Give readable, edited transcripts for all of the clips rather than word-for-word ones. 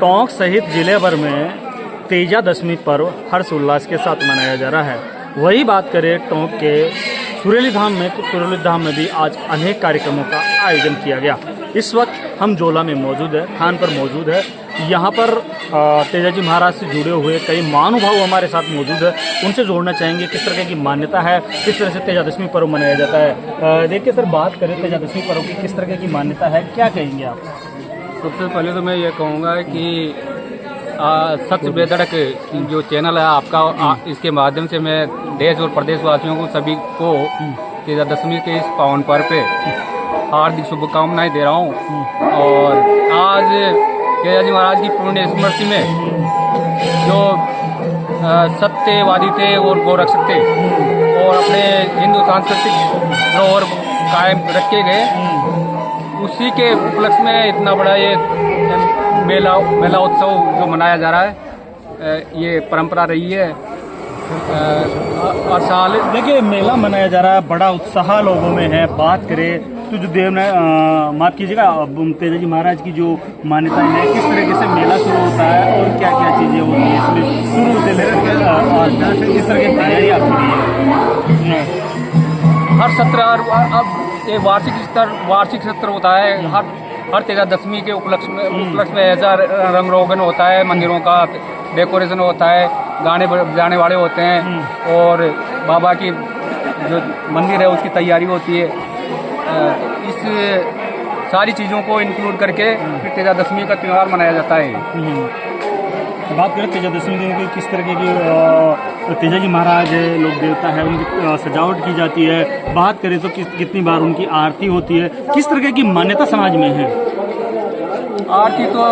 टोंक सहित जिले भर में तेजा दशमी पर्व हर्षोल्लास के साथ मनाया जा रहा है। वही बात करें टोंक के सुरेली धाम में, तो सुरेली धाम में भी आज अनेक कार्यक्रमों का आयोजन किया गया। इस वक्त हम जोला में मौजूद है, थान पर मौजूद है। यहाँ पर तेजाजी महाराज से जुड़े हुए कई महानुभाव हमारे साथ मौजूद है। उनसे जोड़ना चाहेंगे किस तरह की मान्यता है, किस तरह से तेजा दशमी पर्व मनाया जाता है। देखिए सर, बात करें तेजा दशमी पर्व की, किस तरह की मान्यता है, क्या कहेंगे आप? सबसे पहले तो मैं ये कहूँगा कि सच बेधड़क जो चैनल है आपका, इसके माध्यम से मैं देश और प्रदेश वासियों को सभी को तेजा दशमी के इस पावन पर्व पे हार्दिक शुभकामनाएं दे रहा हूँ। और आज तेजाजी महाराज की पुण्य स्मृति में जो सत्यवादी थे और गोरक्षक थे और अपने हिंदू सांस्कृतिक धरोहर कायम रखे गए, उसी के उपलक्ष्य में इतना बड़ा ये मेला उत्सव जो मनाया जा रहा है, ये परंपरा रही है हर साल। देखिए, मेला मनाया जा रहा है, बड़ा उत्साह लोगों में है। बात करें तो जो देव ने माफ कीजिएगा, तेजाजी महाराज की जो मान्यताएं हैं, किस तरीके से मेला शुरू होता है और क्या क्या चीज़ें होती हैं इसमें शुरू से लेकर किस तरह की तैयारी आपकी है? हर सत्र अब एक वार्षिक सत्र होता है। हर तेजा दशमी के उपलक्ष्य में ऐसा रंग रोगन होता है, मंदिरों का डेकोरेशन होता है, गाने बजाने वाले होते हैं और बाबा की जो मंदिर है उसकी तैयारी होती है। इस सारी चीज़ों को इंक्लूड करके फिर तेजा दशमी का त्यौहार मनाया जाता है। बात करें तेजा दशमी दिन की, किस तरह की तेजाजी महाराज है, लोक देवता है, उनकी सजावट की जाती है। बात करें तो कितनी बार उनकी आरती होती है, किस तरह की मान्यता समाज में है? आरती तो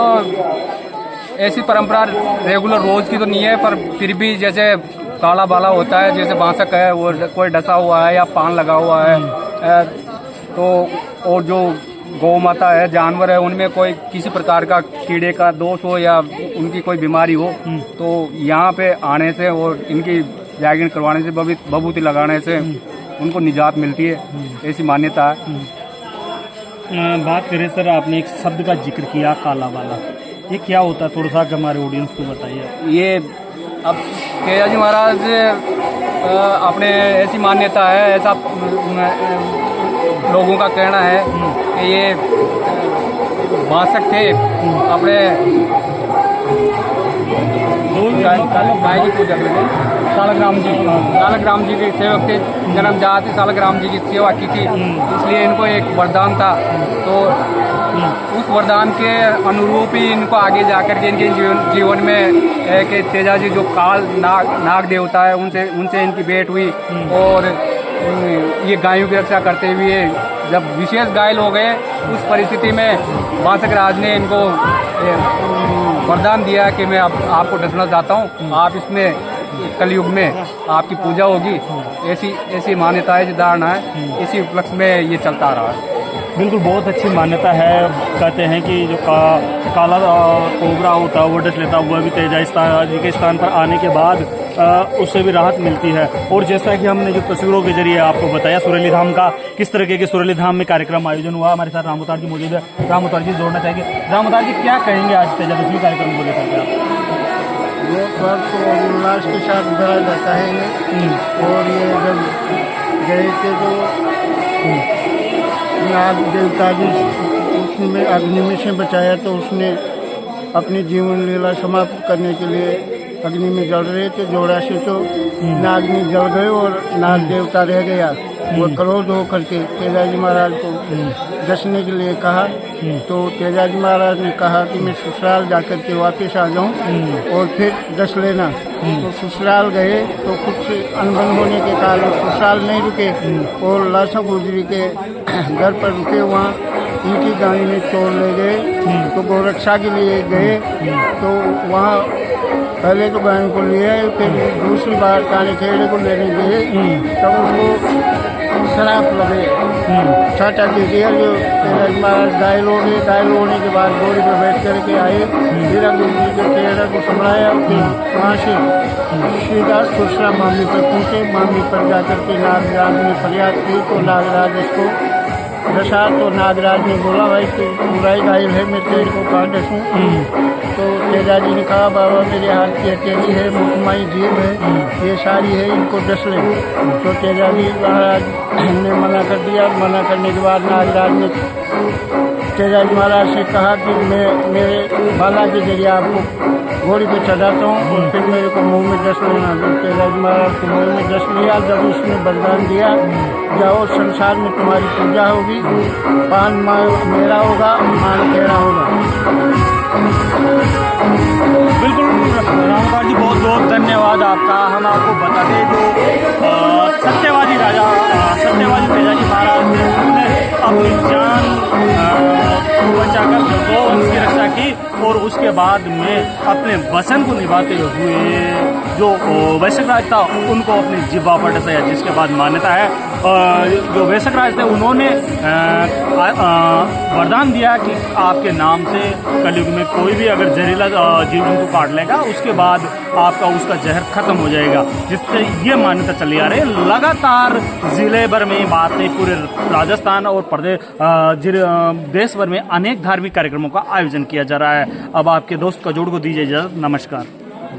ऐसी परंपरा रेगुलर रोज की तो नहीं है, पर फिर भी जैसे काला बाला होता है, जैसे बांसक है, वो कोई डसा हुआ है या पान लगा हुआ है, तो और जो गौ माता है, जानवर है, उनमें कोई किसी प्रकार का कीड़े का दोष हो या उनकी कोई बीमारी हो, तो यहाँ पे आने से और इनकी जागरण करवाने से, बबूती लगाने से उनको निजात मिलती है, ऐसी मान्यता है। बात करें सर, आपने एक शब्द का जिक्र किया, काला बाला, ये क्या होता है? थोड़ा सा हमारे ऑडियंस को बताइए। ये अब तेजाजी महाराज अपने ऐसी मान्यता है, ऐसा लोगों का कहना है कि ये बांसक थे, अपने गाय की पूजा करते, सालग्राम जी के सेवक थे, जन्म जाति सालग्राम जी की सेवा की थी, इसलिए इनको एक वरदान था। तो उस वरदान के अनुरूप ही इनको आगे जाकर के इनके जीवन में कि तेजाजी जो काल नाग देवता है, उनसे इनकी भेंट हुई और ये गायों की रक्षा करते हुए जब विशेष घायल हो गए, उस परिस्थिति में बांसक राज ने इनको वरदान दिया कि मैं आपको डसना चाहता हूँ, आप इसमें कलयुग में आपकी पूजा होगी। ऐसी मान्यता है, धारणा है, इसी उपलक्ष्य में ये चलता रहा है। बिल्कुल, बहुत अच्छी मान्यता है। कहते हैं कि जो काला कोबरा होता है वो डस लेता है, वह भी तेजाजी के स्थान पर आने के बाद उससे भी राहत मिलती है। और जैसा कि हमने जो तस्वीरों के जरिए आपको बताया सुरेली धाम का, किस तरीके के सुरेली धाम में कार्यक्रम आयोजन हुआ। हमारे साथ राम अवतार जी मौजूद है, राम अवतार जी जोड़ना चाहेंगे। राम अवतार जी, क्या कहेंगे आज तेजा दशमी कार्यक्रम को लेकर के आप? ये पर्व उल्लास के साथ मनाया जाता है और ये जब गए थे तो नाग देवता भी उसमें अग्नि में से बचाया, तो उसने अपनी जीवन लीला समाप्त करने के लिए अग्नि में जल रहे थे जोड़ा से, तो नागनी जल गए और नाग देवता रह गया। वो क्रोध होकर के तेजाजी महाराज को डसने के लिए कहा, तो तेजाजी महाराज ने कहा कि मैं ससुराल जाकर के वापस आ जाऊं और फिर डस लेना। तो ससुराल गए तो कुछ अनबन होने के कारण ससुराल नहीं रुके और लाशा गुजरी के घर पर रुके। वहाँ इनकी गाड़ी में चोर ले गए, तो गोरक्षा के लिए गए, तो वहाँ पहले तो गाय को लिए, फिर दूसरी बार काले खेड़े को लेने गए, तब उसको शराब लगे, छाटा दे दिया। जो महाराज घायल होने के बाद घोड़े पर बैठ करके आए, हीरा गुरु के खेड़ा को संभाया, फिर वहाँ से सीधा सुसरा मामी पर पहुँचे। मामी पर जाकर के नागराज ने फरियाद की, तो नागराज उसको दशा तो नागराज ने बोला भाई तू पूरा ही घायल है, मैं तेरे को काट दूँ। तो तेजा जी ने कहा बाबा मेरे हाथ की हथेली है, मुकमाई जीभ है, ये सारी है, इनको डस ले। तो तेजा जी महाराज ने मना कर दिया। मना करने के बाद नागराज ने तेजा जी महाराज से कहा कि मैं मेरे बाला के जरिए आपको घोड़ी पे चढ़ाता हूँ और फिर मेरे को मुंह में डस लेना। तो तेजा जी महाराज को मुंह में डस लिया। जब उसने वरदान दिया जाओ संसार में तुम्हारी पूजा होगी, पान मेरा होगा, मान तेरा होगा। बिल्कुल रामकांत जी, बहुत बहुत धन्यवाद आपका। हम आपको बता दें जो सत्यवादी राजा सत्यवादी तेजा जी महाराज ने अपनी जान बचाकर गौवंश की रक्षा की और उसके बाद में अपने वचन को निभाते हुए जो वैश्यक राज था उनको अपनी जिब्बा पर डसाया, जिसके बाद मान्यता है जो वैश्यक राज थे उन्होंने वरदान दिया कि आपके नाम से कलयुग में कोई भी अगर जहरीला जीव जंतु काट लेगा उसके बाद आपका उसका जहर खत्म हो जाएगा, जिससे ये मान्यता चली आ रही है। लगातार जिले भर में बात नहीं, पूरे राजस्थान और प्रदेश देश भर में अनेक धार्मिक कार्यक्रमों का आयोजन किया जा रहा है। अब आपके दोस्त का जोड़ को दीजिए इजाजत। नमस्कार।